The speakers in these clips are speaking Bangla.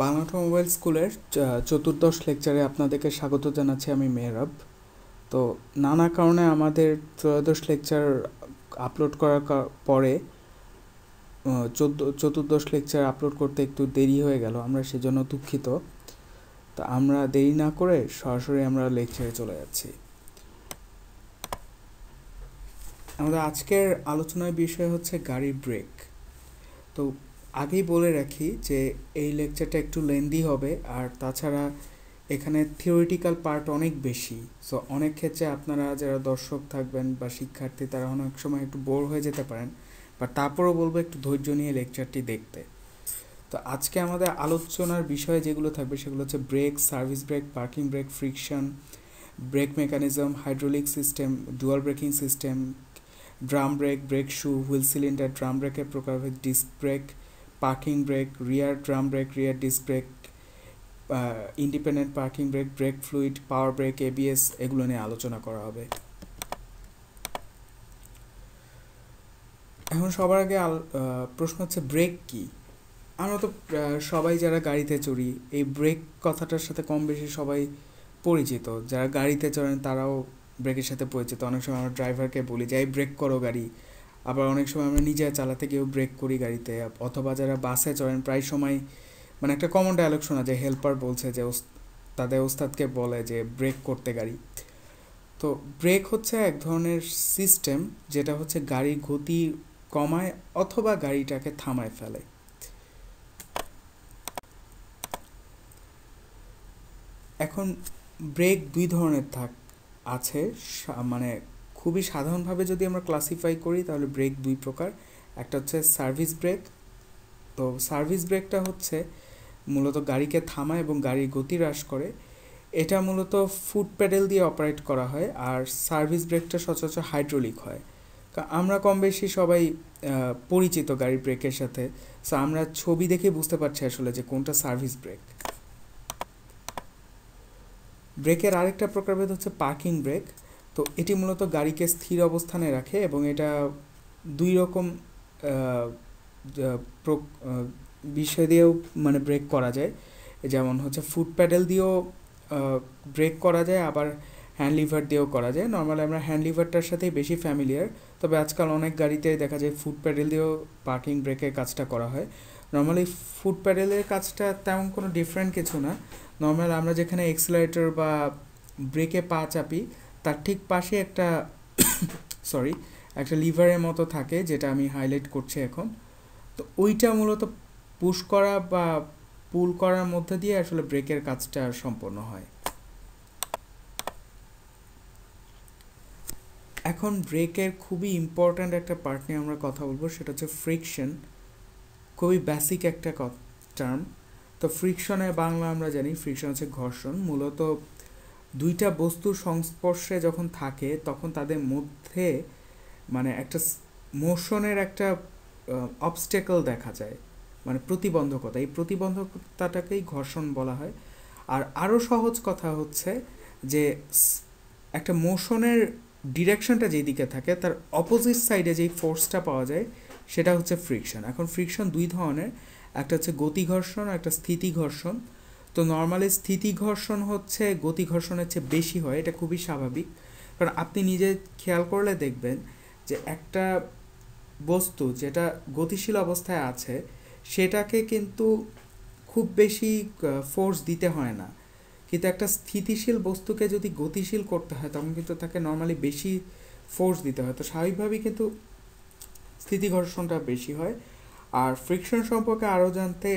বাংলা অটোমোবাইল স্কুলের চতুর্দশ লেকচারে আপনাদেরকে স্বাগত জানাচ্ছি। আমি মেহরাব। তো নানা কারণে আমাদের ত্রয়োদশ লেকচার আপলোড করার পরে চতুর্দশ লেকচার আপলোড করতে একটু দেরি হয়ে গেল, আমরা সেজন্য দুঃখিত। তো আমরা দেরি না করে সরাসরি আমরা লেকচারে চলে যাচ্ছি। আমাদের আজকের আলোচনার বিষয় হচ্ছে গাড়ির ব্রেক। তো আগেই বলে রাখি যে এই লেকচারটা একটু লেন্দি হবে, আর তাছাড়া এখানে থিওরিটিক্যাল পার্ট অনেক বেশি। সো অনেক ক্ষেত্রে আপনারা যারা দর্শক থাকবেন বা শিক্ষার্থী, তারা অনেক সময় একটু বোর হয়ে যেতে পারেন, বাট তারপরেও বলবো একটু ধৈর্য নিয়ে লেকচারটি দেখতে। তো আজকে আমাদের আলোচনার বিষয় যেগুলো থাকবে সেগুলো হচ্ছে brake, service brake, parking brake, friction, brake mechanism, hydraulic system, dual braking system, drum brake, brake shoe, wheel cylinder, drum ব্রেকের প্রকারভেদ, disc brake, parking brake, rear drum brake, rear disc brake, independent parking brake, brake fluid, power brake, ABS, এগুলো নিয়ে আলোচনা করা হবে। এখন সবার আগে প্রশ্ন হচ্ছে ব্রেক কি। আমরা তো সবাই যারা গাড়িতে চড়ি, এই ব্রেক কথাটার সাথে কম বেশি সবাই পরিচিত। যারা গাড়িতে চড়েন তারাও ব্রেকের সাথে পরিচিত। অনেক সময় আমরা ড্রাইভারকে বলি যে এই ব্রেক করো গাড়ি, আবার অনেক সময় আমরা নিজে চালাতে গিয়েও ব্রেক করি গাড়িতে। অথবা যারা বাসে চড়েন প্রায় সময় মানে একটা কমন ডায়লগ শোনা যায়, হেল্পার বলছে যে তাদের ওস্তাদকে বলে যে ব্রেক করতে গাড়ি। তো ব্রেক হচ্ছে এক ধরনের সিস্টেম যেটা হচ্ছে গাড়ির গতি কমায় অথবা গাড়িটাকে থামায় ফেলে। এখন ব্রেক দুই ধরনের আছে, মানে খুবই সাধারণভাবে যদি আমরা ক্লাসিফাই করি তাহলে ব্রেক দুই প্রকার। একটা হচ্ছে সার্ভিস ব্রেক। তো সার্ভিস ব্রেকটা হচ্ছে মূলত গাড়িকে থামায় এবং গাড়ির গতি হ্রাস করে। এটা মূলত ফুট প্যাডেল দিয়ে অপারেট করা হয়, আর সার্ভিস ব্রেকটা সচরাচর হাইড্রোলিক হয়। আমরা কম বেশি সবাই পরিচিত গাড়ির ব্রেকের সাথে। সো আমরা ছবি দেখে বুঝতে পারছি আসলে যে কোনটা সার্ভিস ব্রেক। ব্রেকের আরেকটা প্রকারভেদ হচ্ছে পার্কিং ব্রেক। তো এটি মূলত গাড়িকে স্থির অবস্থানে রাখে এবং এটা দুই রকম বিষয় দিয়েও মানে ব্রেক করা যায়। যেমন হচ্ছে ফুট প্যাডেল দিয়েও ব্রেক করা যায়, আবার হ্যান্ড লিভার দিয়েও করা যায়। নর্মালি আমরা হ্যান্ড লিভারটার সাথেই বেশি ফ্যামিলিয়ার, তবে আজকাল অনেক গাড়িতে দেখা যায় ফুট প্যাডেল দিয়েও পার্কিং ব্রেকের কাজটা করা হয়। নর্মালি ফুট প্যাডেলের কাজটা তেমন কোনো ডিফারেন্ট কিছু না। নর্মাল আমরা যেখানে এক্সেলারেটর বা ব্রেকে পা চাপি তার ঠিক পাশে একটা একটা লিভারের মতো থাকে, যেটা আমি হাইলাইট করছি এখন। তো ওইটা মূলত পুশ করা বা পুল করার মধ্যে দিয়ে আসলে ব্রেকের কাজটা সম্পন্ন হয়। এখন ব্রেকের খুবই ইম্পর্ট্যান্ট একটা পার্ট নিয়ে আমরা কথা বলবো, সেটা হচ্ছে ফ্রিকশন। খুবই বেসিক একটা টার্ম। তো ফ্রিকশনের বাংলা আমরা জানি, ফ্রিকশন হচ্ছে ঘর্ষণ। মূলত দুইটা বস্তুর সংস্পর্শে যখন থাকে তখন তাদের মধ্যে মানে একটা মোশনের একটা অবস্টেকল দেখা যায়, মানে প্রতিবন্ধকতা। এই প্রতিবন্ধকতাটাকেই ঘর্ষণ বলা হয়। আর আরও সহজ কথা হচ্ছে যে একটা মোশনের ডিরেকশনটা যেই দিকে থাকে তার অপোজিট সাইডে যেই ফোর্সটা পাওয়া যায় সেটা হচ্ছে ফ্রিকশন। এখন ফ্রিকশন দুই ধরনের, একটা হচ্ছে গতি ঘর্ষণ আর একটা স্থিতি ঘর্ষণ। তো নর্মালি স্থিতি ঘর্ষণ হচ্ছে গতি ঘর্ষণের চেয়ে বেশি হয়, এটা খুবই স্বাভাবিক। কারণ আপনি নিজে খেয়াল করলে দেখবেন যে একটা বস্তু যেটা গতিশীল অবস্থায় আছে সেটাকে কিন্তু খুব বেশি ফোর্স দিতে হয় না, কিন্তু একটা স্থিতিশীল বস্তুকে যদি গতিশীল করতে হয় তখন কিন্তু তাকে নর্মালি বেশি ফোর্স দিতে হয়। তো স্বাভাবিকভাবেই কিন্তু স্থিতি ঘর্ষণটা বেশি হয়। আর ফ্রিকশন সম্পর্কে আরও জানতে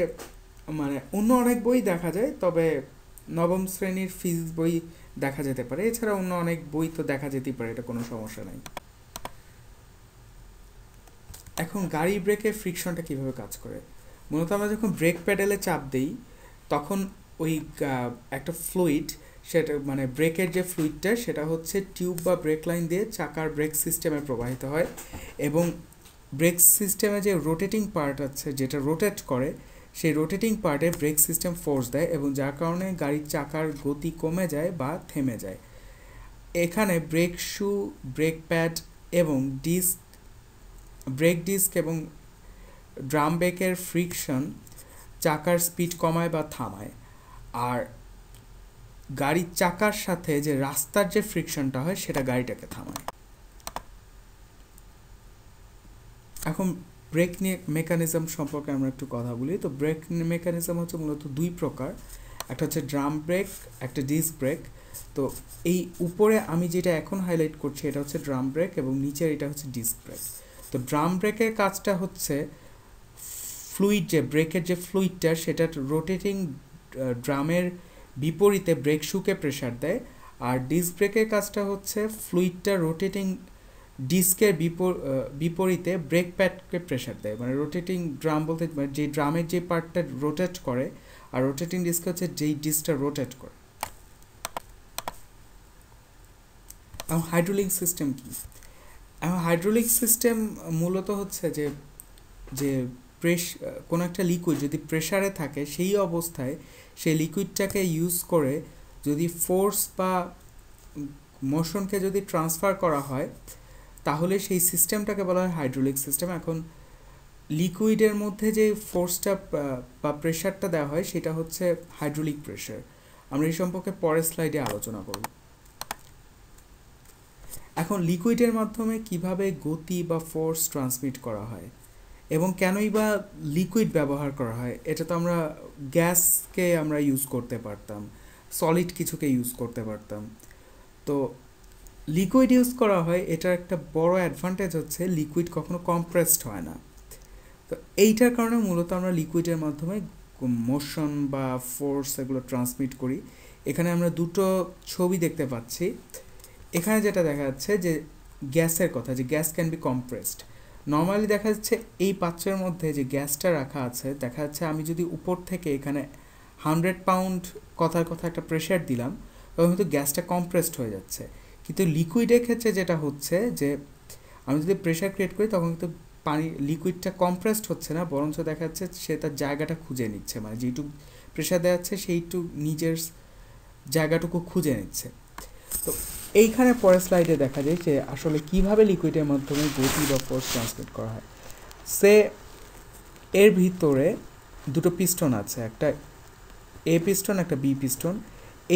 মানে অন্য অনেক বই দেখা যায়, তবে নবম শ্রেণীর ফিজিক্স বই দেখা যেতে পারে। এছাড়া অন্য অনেক বই তো দেখা যেতেই পারে, এটা কোনো সমস্যা নাই। এখন গাড়ি ব্রেকের ফ্রিকশনটা কীভাবে কাজ করে। মূলত আমরা যখন ব্রেক প্যাডেলে চাপ দিই তখন ওই একটা ফ্লুইড, সেটা মানে ব্রেকের যে ফ্লুইডটা সেটা হচ্ছে টিউব বা ব্রেক লাইন দিয়ে চাকার ব্রেক সিস্টেমে প্রবাহিত হয়, এবং ব্রেক সিস্টেমে যে রোটেটিং পার্ট আছে যেটা রোটেট করে, সেই রোটেটিং পার্টে ব্রেক সিস্টেম ফোর্স দেয় এবং যার কারণে গাড়ির চাকার গতি কমে যায় বা থেমে যায়। এখানে ব্রেক শু, ব্রেক প্যাড এবং ব্রেক ডিস্ক এবং ড্রাম ব্রেকের ফ্রিকশন চাকার স্পিড কমায় বা থামায়, আর গাড়ির চাকার সাথে যে রাস্তার যে ফ্রিকশনটা হয় সেটা গাড়িটাকে থামায়। এখন ব্রেক মেকানিজম সম্পর্কে আমরা একটু কথা বলি। তো ব্রেক মেকানিজম হচ্ছে মূলত দুই প্রকার, একটা হচ্ছে ড্রাম ব্রেক, একটা ডিস্ক ব্রেক। তো এই উপরে আমি যেটা এখন হাইলাইট করছি এটা হচ্ছে ড্রাম ব্রেক, এবং নিচের এটা হচ্ছে ডিস্ক ব্রেক। তো ড্রাম ব্রেকের কাজটা হচ্ছে ফ্লুইড, যে ব্রেকের যে ফ্লুইডটা সেটা রোটেটিং ড্রামের বিপরীতে ব্রেক শুকে প্রেশার দেয়, আর ডিস্ক ব্রেকের কাজটা হচ্ছে ফ্লুইডটা রোটেটিং ডিস্কের বিপরীতে ব্রেক প্যাডকে প্রেশার দেয়। মানে রোটেটিং ড্রাম বলতে মানে যে ড্রামের যে পার্টটা রোটেট করে, আর রোটেটিং ডিস্ক হচ্ছে যেই ডিস্কটা রোটেট করে। এখন হাইড্রোলিক সিস্টেম কি? এখন হাইড্রোলিক সিস্টেম মূলত হচ্ছে যে যে কোনো একটা লিকুইড যদি প্রেশারে থাকে সেই অবস্থায় সেই লিকুইডটাকে ইউজ করে যদি ফোর্স বা মোশনকে যদি ট্রান্সফার করা হয় তাহলে সেই সিস্টেমটাকে বলা হয় হাইড্রোলিক সিস্টেম। এখন লিকুইডের মধ্যে যে ফোর্সটা বা প্রেশারটা দেওয়া হয় সেটা হচ্ছে হাইড্রোলিক প্রেশার। আমরা এই সম্পর্কে পরের স্লাইডে আলোচনা করব। এখন লিকুইডের মাধ্যমে কিভাবে গতি বা ফোর্স ট্রান্সমিট করা হয় এবং কেনই বা লিকুইড ব্যবহার করা হয়, এটা তো আমরা গ্যাসকে আমরা ইউজ করতে পারতাম, সলিড কিছুকে ইউজ করতে পারতাম। তো লিকুইড ইউজ করা হয়, এটার একটা বড় অ্যাডভান্টেজ হচ্ছে লিকুইড কখনো কম্প্রেসড হয় না। তো এইটার কারণে মূলত আমরা লিকুইডের মাধ্যমে মোশন বা ফোর্স এগুলো ট্রান্সমিট করি। এখানে আমরা দুটো ছবি দেখতে পাচ্ছি। এখানে যেটা দেখা যাচ্ছে যে গ্যাসের কথা, যে gas can be compressed. Normally দেখা যাচ্ছে এই পাত্রের মধ্যে যে গ্যাসটা রাখা আছে, দেখা যাচ্ছে আমি যদি উপর থেকে এখানে 100 পাউন্ড কথার কথা একটা প্রেশার দিলাম তখন কিন্তু গ্যাসটা কম্প্রেসড হয়ে যাচ্ছে। কিন্তু লিকুইডের ক্ষেত্রে যেটা হচ্ছে যে আমি যদি প্রেশার ক্রিয়েট করি তখন কিন্তু লিকুইডটা কম্প্রেসড হচ্ছে না, বরঞ্চ দেখা যাচ্ছে সে তার জায়গাটা খুঁজে নিচ্ছে, মানে যেইটুকু প্রেশার দেওয়া যাচ্ছে সেইটুকু নিজের জায়গাটুকু খুঁজে নিচ্ছে। তো এইখানে পরের স্লাইডে দেখা যায় যে আসলে কিভাবে লিকুইডের মাধ্যমে গতি বা ফোর্স ট্রান্সমিট করা হয়। এর ভিতরে দুটো পিস্টন আছে, একটা এ পিস্টন একটা বি পিস্টন।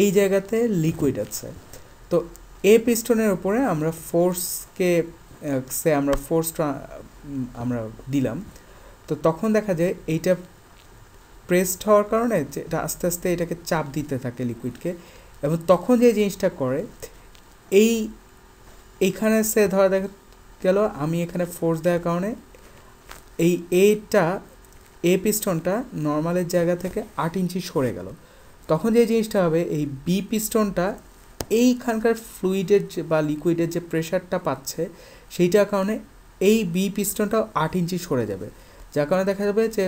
এই জায়গাতে লিকুইড আছে। তো এ পিস্টনের উপরে আমরা ফোর্সকে আমরা আমরা দিলাম। তো তখন দেখা যায় এইটা প্রেসড হওয়ার কারণে এটা আস্তে আস্তে এটাকে চাপ দিতে থাকে লিকুইডকে, এবং তখন যে জিনিসটা করে এইখানে সে ধরা দেখা গেল আমি এখানে ফোর্স দেওয়ার কারণে এই এ পিস্টনটা নর্মালের জায়গা থেকে 8 ইঞ্চি সরে গেল। তখন যে জিনিসটা হবে, এই বি পিস্টনটা এইখানকার ফ্লুইডের বা লিকুইডের যে প্রেশারটা পাচ্ছে সেইটার কারণে এই বি পিস্টনটাও 8 ইঞ্চি সরে যাবে, যার কারণে দেখা যাবে যে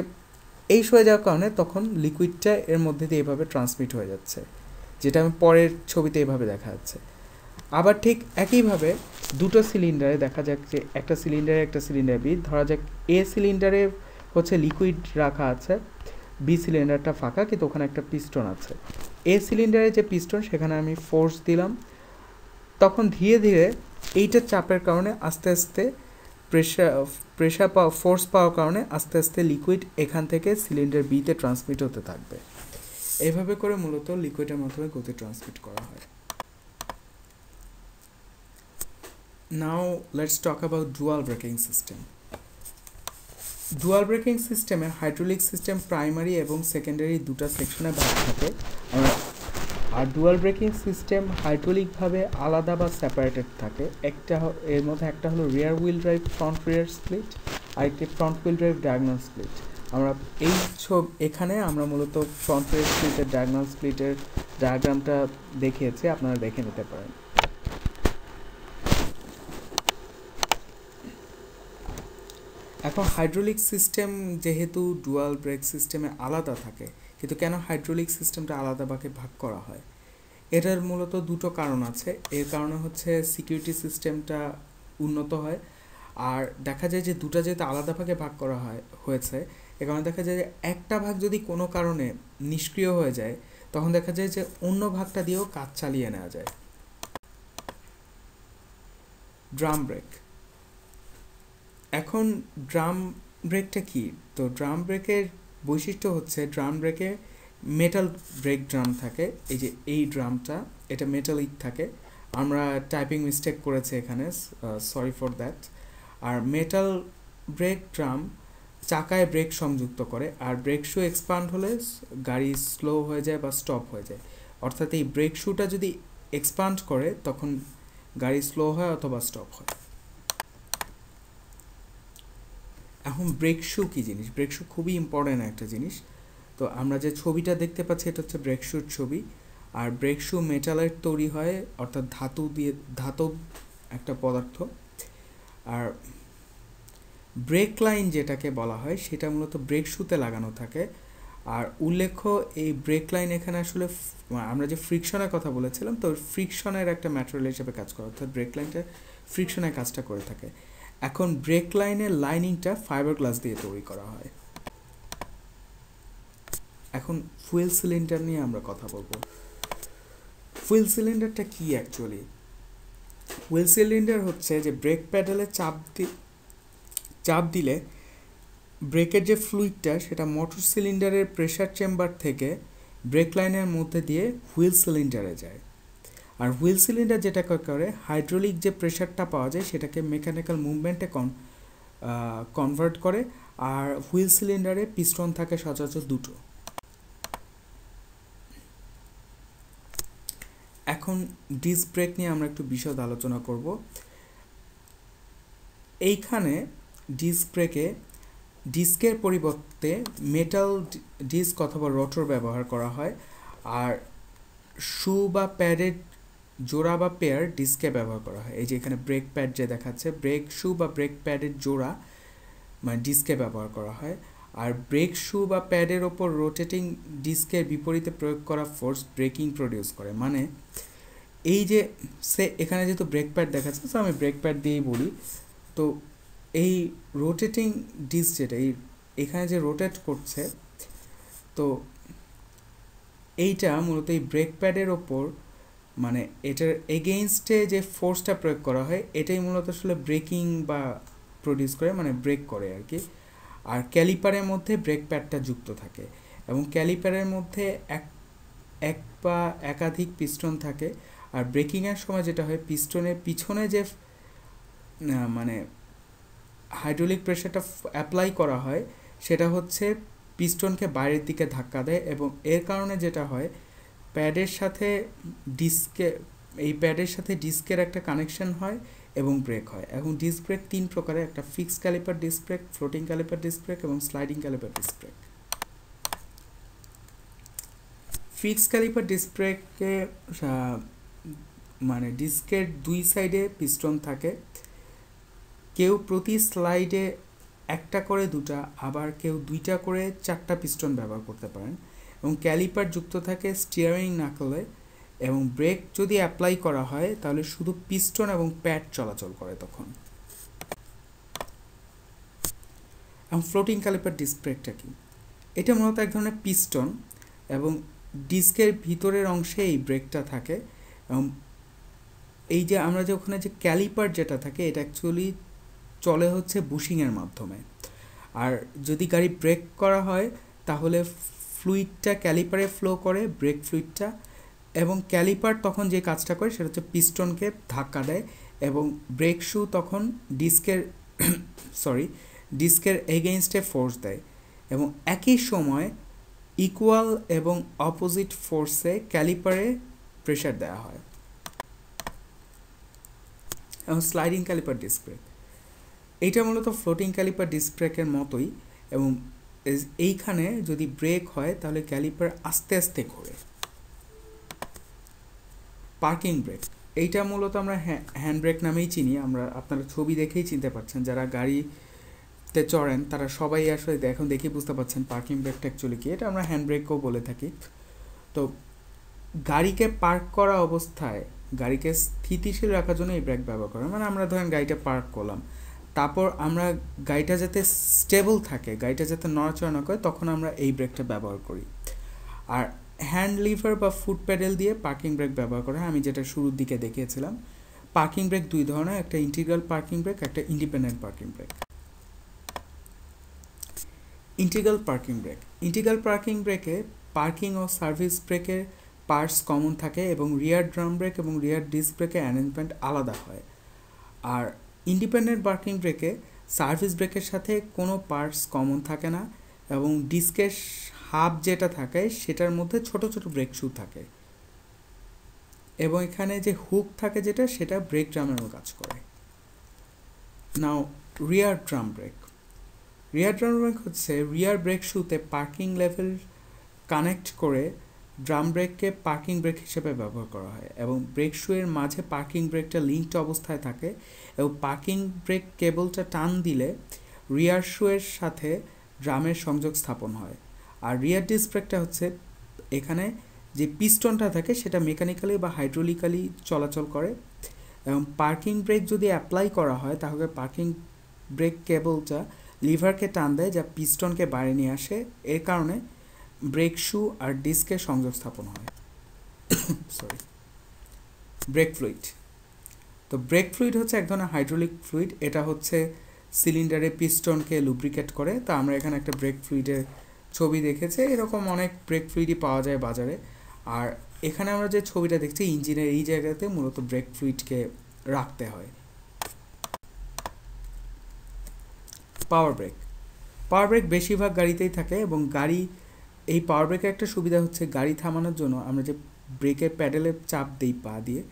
এই সরে যাওয়ার কারণে তখন লিকুইডটা এর মধ্যে দিয়ে এভাবে ট্রান্সমিট হয়ে যাচ্ছে, যেটা আমি পরের ছবিতে এভাবে দেখা যাচ্ছে। আবার ঠিক একইভাবে দুটো সিলিন্ডারে দেখা যাক যে একটা সিলিন্ডারে বি, ধরা যাক এ সিলিন্ডারে হচ্ছে লিকুইড রাখা আছে, বি সিলিন্ডারটা ফাঁকা, কিন্তু ওখানে একটা পিস্টন আছে। এ সিলিন্ডারে যে পিস্টন সেখানে আমি ফোর্স দিলাম, তখন ধীরে ধীরে এইটার চাপের কারণে আস্তে আস্তে ফোর্স পাওয়ার কারণে আস্তে আস্তে লিকুইড এখান থেকে সিলিন্ডার বিতে ট্রান্সমিট হতে থাকবে। এইভাবে করে মূলত লিকুইডের মাধ্যমে গতি ট্রান্সমিট করা হয়। Now let's talk about dual braking system. Dual breaking সিস্টেমে হাইড্রোলিক সিস্টেম প্রাইমারি এবং সেকেন্ডারি দুটো সেকশনে ভাগ থাকে, আর ডুয়াল ব্রেকিং সিস্টেম হাইড্রোলিকভাবে আলাদা বা সেপারেটেড থাকে। এর মধ্যে একটা হলো রিয়ার হুইল ড্রাইভ ফ্রন্ট রিয়ার স্প্লিট, আর একটি front wheel drive diagonal split. আমরা এখানে আমরা মূলত ফ্রন্ট রিয়ার স্প্লিটের ডায়াগোনাল স্প্লিটের ডায়াগ্রামটা দেখিয়েছি, আপনারা দেখে নিতে পারেন। এখন হাইড্রোলিক সিস্টেম যেহেতু ডুয়াল ব্রেক সিস্টেমে আলাদা থাকে, কিন্তু কেন হাইড্রোলিক সিস্টেমটা আলাদাভাবে ভাগ করা হয়, এটার মূলত দুটো কারণ আছে। এর কারণে হচ্ছে সিকিউরিটি সিস্টেমটা উন্নত হয়, আর দেখা যায় যে দুটো যেহেতু আলাদাভাবে ভাগ করা হয়েছে, এ কারণে দেখা যায় যে একটা ভাগ যদি কোনো কারণে নিষ্ক্রিয় হয়ে যায় তখন দেখা যায় যে অন্য ভাগটা দিয়েও কাজ চালিয়ে নেওয়া যায়। Drum brake. এখন ড্রাম ব্রেকটা কি? তো ড্রাম ব্রেকের বৈশিষ্ট্য হচ্ছে ড্রাম ব্রেকে মেটাল ব্রেক ড্রাম থাকে, এই যে এই ড্রামটা এটা মেটালিক থাকে, আমরা টাইপিং মিস্টেক করেছি এখানে, সরি ফর দ্যাট। আর মেটাল ব্রেক ড্রাম চাকায় ব্রেক সংযুক্ত করে, আর ব্রেক শু এক্সপান্ড হলে গাড়ি স্লো হয়ে যায় বা স্টপ হয়ে যায়, অর্থাৎ এই ব্রেক শুটা যদি এক্সপান্ড করে তখন গাড়ি স্লো হয় অথবা স্টপ হয়। এখন ব্রেক শু কী জিনিস? ব্রেক শু খুবই ইম্পর্ট্যান্ট একটা জিনিস। তো আমরা যে ছবিটা দেখতে পাচ্ছি এটা হচ্ছে ব্রেক শুর ছবি, আর ব্রেক শু মেটালের তৈরি হয়, অর্থাৎ ধাতব একটা পদার্থ। আর ব্রেক লাইন যেটাকে বলা হয় সেটা মূলত ব্রেক শুতে লাগানো থাকে। আর উল্লেখ্য এই ব্রেক লাইন এখানে আসলে আমরা যে ফ্রিকশনের কথা বলেছিলাম, তো ফ্রিকশনের একটা ম্যাটেরিয়াল হিসেবে কাজ করে, অর্থাৎ ব্রেক লাইনটা ফ্রিকশনের কাজটা করে থাকে। এখন ব্রেক লাইনের লাইনিংটা ফাইবার গ্লাস দিয়ে তৈরি করা হয়। এখন ফুয়েল সিলিন্ডার নিয়ে আমরা কথা বলবো। ফুয়েল সিলিন্ডারটা কি অ্যাকচুয়ালি? ফুয়েল সিলিন্ডার হচ্ছে যে ব্রেক প্যাডেলে চাপ দিলে ব্রেকের যে ফ্লুইডটা সেটা মোটর সিলিন্ডারের প্রেসার চেম্বার থেকে ব্রেক লাইনের মধ্যে দিয়ে হুইল সিলিন্ডারে যায়। আর হুইল সিলিন্ডার যেটা করে হাইড্রোলিক যে প্রেসারটা পাওয়া যায় সেটাকে মেকানিক্যাল মুভমেন্টে কনভার্ট করে। আর হুইল সিলিন্ডারে পিস্টন থাকে সচরাচর দুটো। এখন ডিস্ক ব্রেক নিয়ে আমরা একটু বিশদ আলোচনা করব। এইখানে ডিস্ক ব্রেকে ডিস্কের পরিবর্তে মেটাল ডিস্ক অথবা রোটর ব্যবহার করা হয়, আর শু বা প্যাডের জোড়া বা পেয়ার ডিস্কে ব্যবহার করা হয়। এই যে এখানে ব্রেক প্যাড যে দেখাচ্ছে, ব্রেক শু বা ব্রেক প্যাডের জোড়া মানে ডিস্কে ব্যবহার করা হয়। আর ব্রেক শু বা প্যাডের ওপর রোটেটিং ডিস্কের বিপরীতে প্রয়োগ করা ফোর্স ব্রেকিং প্রডিউস করে। মানে এই যে এখানে যেহেতু ব্রেক প্যাড দেখাচ্ছে, তো আমি ব্রেক প্যাড দিয়েই বলি। তো এই রোটেটিং ডিস্ক যেটা এখানে যে রোটেট করছে, তো এইটা মূলত এই ব্রেক প্যাডের ওপর মানে এটার এগেইনস্টে যে ফোর্সটা প্রয়োগ করা হয় এটাই মূলত আসলে ব্রেকিং বা প্রডিউস করে, মানে ব্রেক করে আর কি। আর ক্যালিপারের মধ্যে ব্রেক প্যাডটা যুক্ত থাকে, এবং ক্যালিপারের মধ্যে এক বা একাধিক পিস্টন থাকে। আর ব্রেকিংয়ের সময় যেটা হয়, পিস্টনের পিছনে যে মানে হাইড্রোলিক প্রেসারটা অ্যাপ্লাই করা হয় সেটা হচ্ছে পিস্টনকে বাইরের দিকে ধাক্কা দেয়, এবং এর কারণে যেটা হয় প্যাডের সাথে ডিস্কের একটা কানেকশন হয় এবং ব্রেক হয়। এখন ডিস্ক ব্রেক তিন প্রকারের, একটা fix caliper disc brake, floating caliper disc brake এবং sliding caliper disc brake. Fix caliper disc ব্রেকে মানে ডিস্কের দুই সাইডে পিস্টন থাকে, কেউ প্রতি স্লাইডে একটা করে দুটা, আবার কেউ দুইটা করে চারটা পিস্টন ব্যবহার করতে পারেন, এবং ক্যালিপার যুক্ত থাকে স্টিয়ারিং নাকলে, এবং ব্রেক যদি অ্যাপ্লাই করা হয় তাহলে শুধু পিস্টন এবং প্যাড চলাচল করে তখন। এবং ফ্লোটিং ক্যালিপার ডিস্ক ব্রেকটা কি? এটা মূলত এক ধরনের পিস্টন, এবং ডিস্কের ভিতরের অংশে এই ব্রেকটা থাকে, এবং এই যে আমরা যে ওখানে যে ক্যালিপার যেটা থাকে এটা অ্যাকচুয়ালি চলে হচ্ছে বুশিংয়ের মাধ্যমে। আর যদি গাড়ি ব্রেক করা হয় তাহলে ফ্লুইডটা ক্যালিপারে ফ্লো করে, ব্রেক ফ্লুইডটা, এবং ক্যালিপার তখন যে কাজটা করে সেটা হচ্ছে পিস্টনকে ধাক্কা দেয়, এবং ব্রেক শু তখন ডিস্কের এগেইনস্টে ফোর্স দেয়, এবং একই সময় ইকুয়াল এবং অপোজিট ফোর্সে ক্যালিপারে প্রেশার দেওয়া হয়। এবং স্লাইডিং ক্যালিপার ডিস্ক ব্রেক এইটা মূলত ফ্লোটিং ক্যালিপার ডিস্ক ব্রেকের মতোই, এবং এইখানে যদি ব্রেক হয় তাহলে ক্যালিপার আস্তে আস্তে ঘোরে। পার্কিং ব্রেক এইটা মূলত আমরা হ্যান্ড ব্রেক নামেই চিনি, আমরা আপনারা ছবি দেখেই চিনতে পারছেন, যারা গাড়িতে চড়েন তারা সবাই আসলে এখন দেখেই বুঝতে পারছেন পার্কিং ব্রেকটা অ্যাকচুয়ালি কি। এটা আমরা হ্যান্ড ব্রেকও বলে থাকি। তো গাড়িকে পার্ক করা অবস্থায় গাড়িকে স্থিতিশীল রাখার জন্য এই ব্রেক ব্যবহার করা, মানে আমরা ধরেন গাড়িটা পার্ক করলাম, তারপর আমরা গাড়িটা যাতে স্টেবল থাকে, গাড়িটা যাতে নড়াচড়া না করে, তখন আমরা এই ব্রেকটা ব্যবহার করি। আর হ্যান্ড লিভার বা ফুট প্যাডেল দিয়ে পার্কিং ব্রেক ব্যবহার করা হয়, আমি যেটা শুরুর দিকে দেখিয়েছিলাম। পার্কিং ব্রেক দুই ধরনের, একটা ইন্টিগ্রাল পার্কিং ব্রেক, একটা independent parking break. Integral parking break. Integral parking ব্রেকে পার্কিং ও সার্ভিস ব্রেকের পার্টস কমন থাকে এবং রিয়ার ড্রাম ব্রেক এবং রিয়ার ডিস্ক ব্রেকের অ্যারেঞ্জমেন্ট আলাদা হয়। আর ইন্ডিপেন্ডেন্ট পার্কিং ব্রেকে সার্ভিস ব্রেকের সাথে কোনো পার্টস কমন থাকে না এবং ডিস্কের হাব যেটা থাকে সেটার মধ্যে ছোট ছোট ব্রেক শু থাকে এবং এখানে যে হুক থাকে যেটা সেটা ব্রেক ড্রামেরও কাজ করে। নাও রিয়ার drum brake. Rear drum break হচ্ছে রিয়ার ব্রেক শুতে পার্কিং লেভেল কানেক্ট করে ড্রাম ব্রেককে পার্কিং ব্রেক হিসেবে ব্যবহার করা হয় এবং ব্রেক শুয়ের মাঝে পার্কিং ব্রেকটা লিঙ্কড অবস্থায় থাকে এবং পার্কিং ব্রেক কেবলটা টান দিলে রিয়ার শুয়ের সাথে ড্রামের সংযোগ স্থাপন হয়। আর রিয়ার ডিস্ক ব্রেকটা হচ্ছে এখানে যে পিস্টনটা থাকে সেটা মেকানিক্যালি বা হাইড্রোলিক্যালি চলাচল করে এবং পার্কিং ব্রেক যদি অ্যাপ্লাই করা হয় তাহলে পার্কিং ব্রেক কেবলটা লিভারকে টান দেয় যা পিস্টনকে বাইরে নিয়ে আসে, এর কারণে ব্রেক শু আর ডিস্কের সংযোগ স্থাপন হয়। সরি। Break fluid. তো ব্রেক ফ্লুইড হচ্ছে এক ধরনের হাইড্রোলিক ফ্লুইড, এটা হচ্ছে সিলিন্ডারে পিস্টনকে লুব্রিকেট করে। তো আমরা এখানে একটা ব্রেক ফ্লুইডের ছবি দেখেছি, এরকম অনেক ব্রেক ফ্লুইডই পাওয়া যায় বাজারে। আর এখানে আমরা যে ছবিটা দেখছি ইঞ্জিনের এই জায়গাতে মূলত ব্রেক ফ্লুইডকে রাখতে হয়। পাওয়ার ব্রেক। পাওয়ার ব্রেক বেশিরভাগ গাড়িতেই থাকে এবং এই পাওয়ার ব্রেকের একটা সুবিধা হচ্ছে গাড়ি থামানোর জন্য আমরা যে ব্রেকের প্যাডেলে চাপ দিই পা দিয়ে,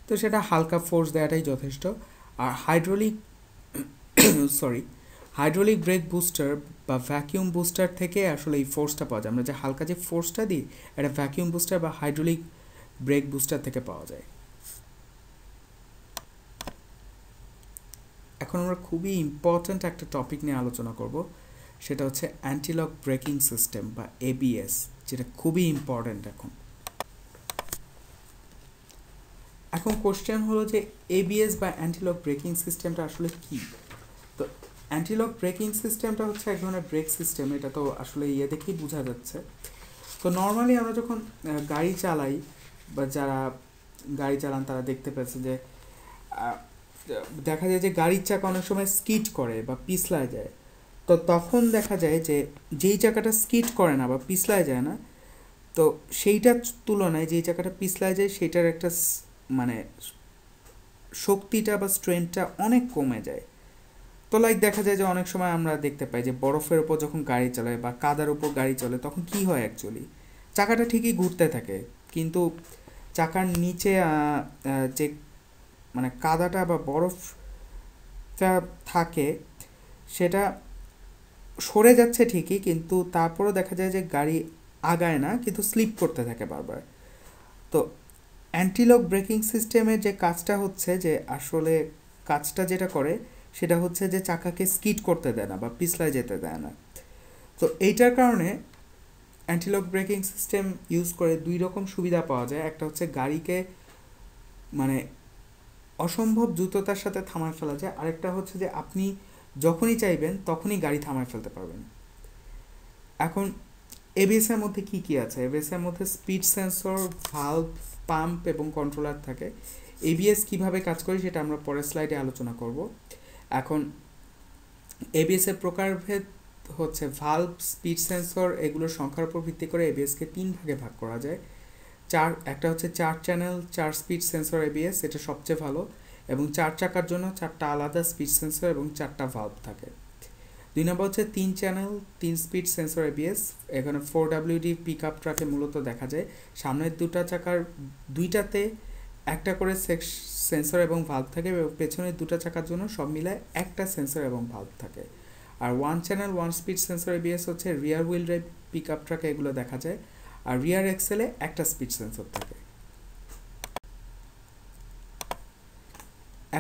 তো সেটা হালকা ফোর্স দেওয়াটাই যথেষ্ট। আর হাইড্রোলিক ব্রেক বুস্টার বা ভ্যাকিউম বুস্টার থেকে আসলে এই ফোর্সটা পাওয়া যায়। আমরা যে হালকা যে ফোর্সটা দিই এটা ভ্যাকিউম বুস্টার বা হাইড্রোলিক ব্রেক বুস্টার থেকে পাওয়া যায়। এখন আমরা খুবই ইম্পর্ট্যান্ট একটা টপিক নিয়ে আলোচনা করব, সেটা হচ্ছে অ্যান্টিলক ব্রেকিং সিস্টেম বা এবিএস, যেটা খুবই ইম্পর্ট্যান্ট। এখন কোশ্চেন হলো যে এবিএস বা অ্যান্টিলক ব্রেকিং সিস্টেমটা আসলে কী। তো অ্যান্টিলক ব্রেকিং সিস্টেমটা হচ্ছে এক ধরনের ব্রেক সিস্টেম, এটা তো আসলে দেখেই বোঝা যাচ্ছে। তো নর্মালি আমরা যখন গাড়ি চালাই বা যারা গাড়ি চালান তারা দেখতে পেয়েছে যে দেখা যায় যে গাড়ির চাকা অনেক সময় স্কিড করে বা পিছলায় যায়। তো তখন দেখা যায় যে যেই চাকাটা স্কিড করে না বা পিছলায় যায় না, তো সেইটার তুলনায় যেই চাকাটা পিছলায় যায় সেটার একটা মানে শক্তিটা বা স্ট্রেংথটা অনেক কমে যায়। তো দেখা যায় যে অনেক সময় আমরা দেখতে পাই যে বরফের উপর যখন গাড়ি চালায় বা কাদার উপর গাড়ি চলে তখন কি হয়, অ্যাকচুয়ালি চাকাটা ঠিকই ঘুরতে থাকে কিন্তু চাকার নিচে যে মানে কাদাটা বা বরফটা থাকে সেটা সরে যাচ্ছে ঠিকই, কিন্তু তারপরেও দেখা যায় যে গাড়ি আগায় না, কিন্তু স্লিপ করতে থাকে বারবার। তো অ্যান্টিলক ব্রেকিং সিস্টেমের যে কাজটা হচ্ছে যে আসলে কাজটা যেটা করে সেটা হচ্ছে যে চাকাকে স্কিড করতে দেয় না বা পিছলায় যেতে দেয় না। তো এইটার কারণে অ্যান্টিলক ব্রেকিং সিস্টেম ইউজ করে দুই রকম সুবিধা পাওয়া যায়। একটা হচ্ছে গাড়িকে মানে অসম্ভব দ্রুততার সাথে থামায় ফেলা যায়, আরেকটা হচ্ছে যে আপনি যখনই চাইবেন তখনই গাড়ি থামায় ফেলতে পারবেন। এখন এবিএসের মধ্যে কি কি আছে? এবিএসের মধ্যে স্পিড সেন্সর, ভালভ, পাম্প এবং কন্ট্রোলার থাকে। এবিএস কিভাবে কাজ করে সেটা আমরা পরের স্লাইডে আলোচনা করব। এখন এবিএসের প্রকারভেদ হচ্ছে ভালভ, স্পিড সেন্সর, এগুলোর সংখ্যার উপর ভিত্তি করে এবিএসকে 3 ভাগে ভাগ করা যায়। একটা হচ্ছে 4 চ্যানেল 4 স্পিড সেন্সর এবিএস, এটা সবচেয়ে ভালো, এবং 4 চাকার জন্য 4টা আলাদা স্পিড সেন্সর এবং 4টা ভালভ থাকে। 2 নম্বর হচ্ছে 3 চ্যানেল 3 স্পিড সেন্সর এবিএস, এখানে 4WD পিক আপ ট্রাকে মূলত দেখা যায়। সামনের দুটা চাকার দুইটাতে একটা করে সেন্সর এবং ভালভ থাকে এবং পেছনের দুটা চাকার জন্য সব মিলায় একটা সেন্সর এবং ভালভ থাকে। আর 1 চ্যানেল 1 স্পিড সেন্সর এবিএস হচ্ছে রিয়ার হুইল ড্রাইভ পিক আপ ট্রাকে এগুলো দেখা যায়, আর রিয়ার এক্সেলে একটা স্পিড সেন্সর থাকে।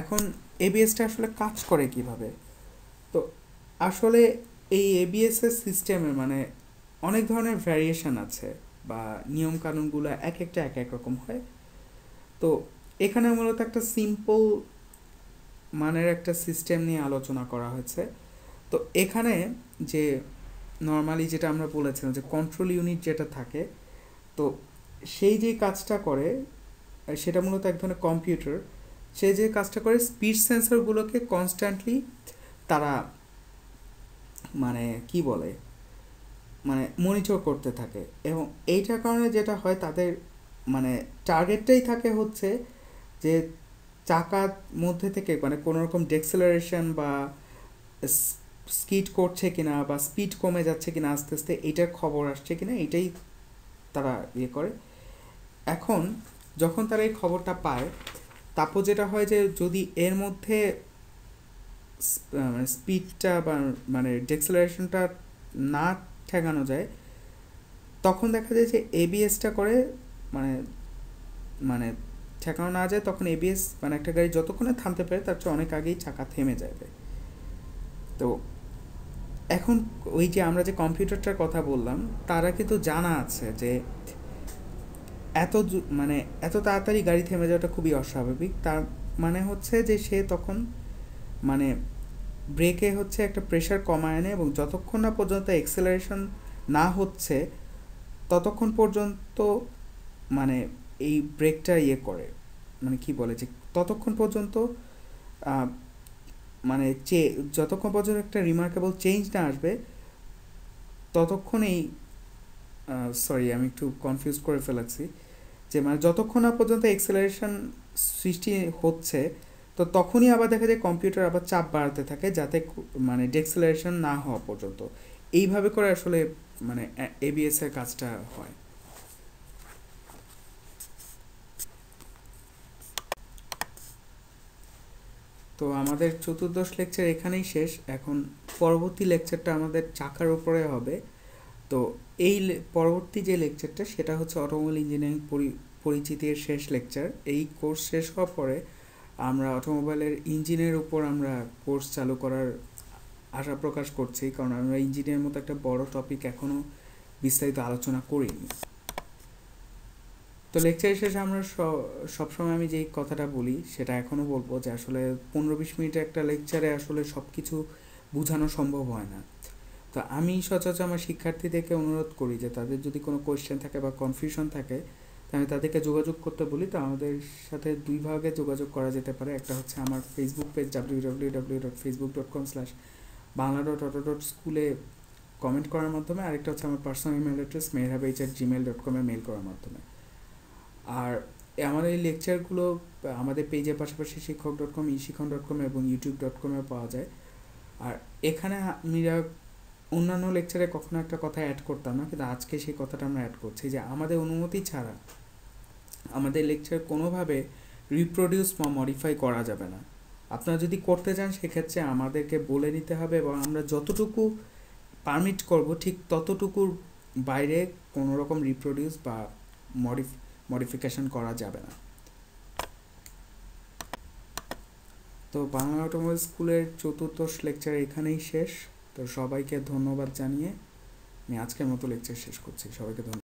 এখন এবিএসটা আসলে কাজ করে কিভাবে? তো আসলে এই এবিএসের সিস্টেমে মানে অনেক ধরনের ভ্যারিয়েশন আছে বা নিয়মকানুনগুলো এক একটা এক এক রকম হয়। তো এখানে মূলত একটা সিম্পল মানের একটা সিস্টেম নিয়ে আলোচনা করা হয়েছে। তো এখানে যে নর্মালি যেটা আমরা বলেছিলাম যে কন্ট্রোল ইউনিট যেটা থাকে, তো সেই যে কাজটা করে সেটা মূলত এক ধরনের কম্পিউটার। সে যে কাজটা করে স্পিড সেন্সরগুলোকে কনস্ট্যান্টলি তারা মানে কি বলে মনিটর করতে থাকে, এবং এইটার কারণে যেটা হয় তাদের মানে টার্গেটটাই থাকে হচ্ছে যে চাকার মধ্যে থেকে মানে কোনো রকম ডেক্সেলারেশন বা স্কিড করছে কিনা বা স্পিড কমে যাচ্ছে কিনা আস্তে আস্তে, এইটার খবর আসছে কিনা এটাই তারা ইয়ে করে। এখন যখন তারা এই খবরটা পায়, তারপর যেটা হয় যে যদি এর মধ্যে মানে স্পিডটা বা মানে ডেক্সেলারেশনটা না ঠেকানো যায়, তখন দেখা যায় যে এবিএসটা করে মানে মানে ঠেকানো না যায়, তখন এবিএস মানে একটা গাড়ি যতক্ষণে থামতে পারে তার চেয়ে অনেক আগেই চাকা থেমে যাবে। তো এখন ওই যে আমরা যে কম্পিউটারটার কথা বললাম, তারা কিন্তু জানা আছে যে মানে এত তাড়াতাড়ি গাড়ি থেমে যাওয়াটা খুবই অস্বাভাবিক। তার মানে হচ্ছে যে সে তখন মানে ব্রেকে হচ্ছে একটা প্রেশার কমায় আনে, এবং যতক্ষণ না পর্যন্ত এক্সেলারেশন না হচ্ছে ততক্ষণ পর্যন্ত মানে এই ব্রেকটা ইয়ে করে, মানে কি বলে যে ততক্ষণ পর্যন্ত মানে যতক্ষণ পর্যন্ত একটা রিমার্কেবল চেঞ্জ না আসবে ততক্ষণ এই সরি আমি একটু কনফিউজ করে ফেলেছি, যে মানে যতক্ষণ না পর্যন্ত এক্সেলারেশন সৃষ্টি হচ্ছে তো তখনই আবার দেখা যায় কম্পিউটার আবার চাপ বাড়াতে থাকে যাতে মানে ডেক্সেলারেশন না হওয়া পর্যন্ত। এইভাবে করে আসলে মানে এবিএস এর কাজটা হয়। তো আমাদের চতুর্দশ লেকচার এখানেই শেষ। এখন পরবর্তী লেকচারটা আমাদের চাকার উপরে হবে। তো এই পরবর্তী যে লেকচারটা সেটা হচ্ছে অটোমোবাইল ইঞ্জিনিয়ারিং পরিচিতির শেষ লেকচার। এই কোর্স শেষ হওয়ার পরে আমরা অটোমোবাইলের ইঞ্জিনের উপর আমরা কোর্স চালু করার আশা প্রকাশ করছি, কারণ আমরা ইঞ্জিনের মতো একটা বড় টপিক এখনও বিস্তারিত আলোচনা করিনি। তো লেকচার শেষে আমরা সবসময় আমি যেই কথাটা বলি সেটা এখনও বলবো, যে আসলে 15-20 মিনিটের একটা লেকচারে আসলে সব কিছু বোঝানো সম্ভব হয় না। তো আমি সচরাচর আমার শিক্ষার্থীদেরকে অনুরোধ করি যে তাদের যদি কোনো কোয়েশ্চেন থাকে বা কনফিউশন থাকে তাহলে তাদেরকে যোগাযোগ করতে বলি। তো আমাদের সাথে দুই ভাগে যোগাযোগ করা যেতে পারে। একটা হচ্ছে আমার ফেসবুক পেজ www.facebook.com/bangla.auto.school-এ কমেন্ট করার মাধ্যমে, আরেকটা হচ্ছে আমার পার্সোনাল ইমেল অ্যাড্রেস mehrab@gmail.com-এ মেল করার মাধ্যমে। আর আমাদের এই লেকচারগুলো আমাদের পেজের পাশাপাশি শিক্ষক.com, eশিক্ষণ.com এবং youtube.com-এ পাওয়া যায়। আর এখানে আমরা অন্যান্য লেকচারে কখনো একটা কথা অ্যাড করতাম না, কিন্তু আজকে সেই কথাটা আমরা অ্যাড করছি, যে আমাদের অনুমতি ছাড়া আমাদের লেকচার কোনোভাবে রিপ্রোডিউস বা মডিফাই করা যাবে না। আপনারা যদি করতে চান সেক্ষেত্রে আমাদেরকে বলে নিতে হবে, এবং আমরা যতটুকু পারমিট করব ঠিক ততটুকুর বাইরে কোনো রকম রিপ্রোডিউস বা মডিফিকেশন করা যাবে না। তো বাংলা অটোমোবাইল স্কুলের চতুর্দশ লেকচার এখানেই শেষ। তো সবাইকে ধন্যবাদ জানিয়ে আমি আজকের মতো লেকচার শেষ করছি। সবাইকে ধন্যবাদ।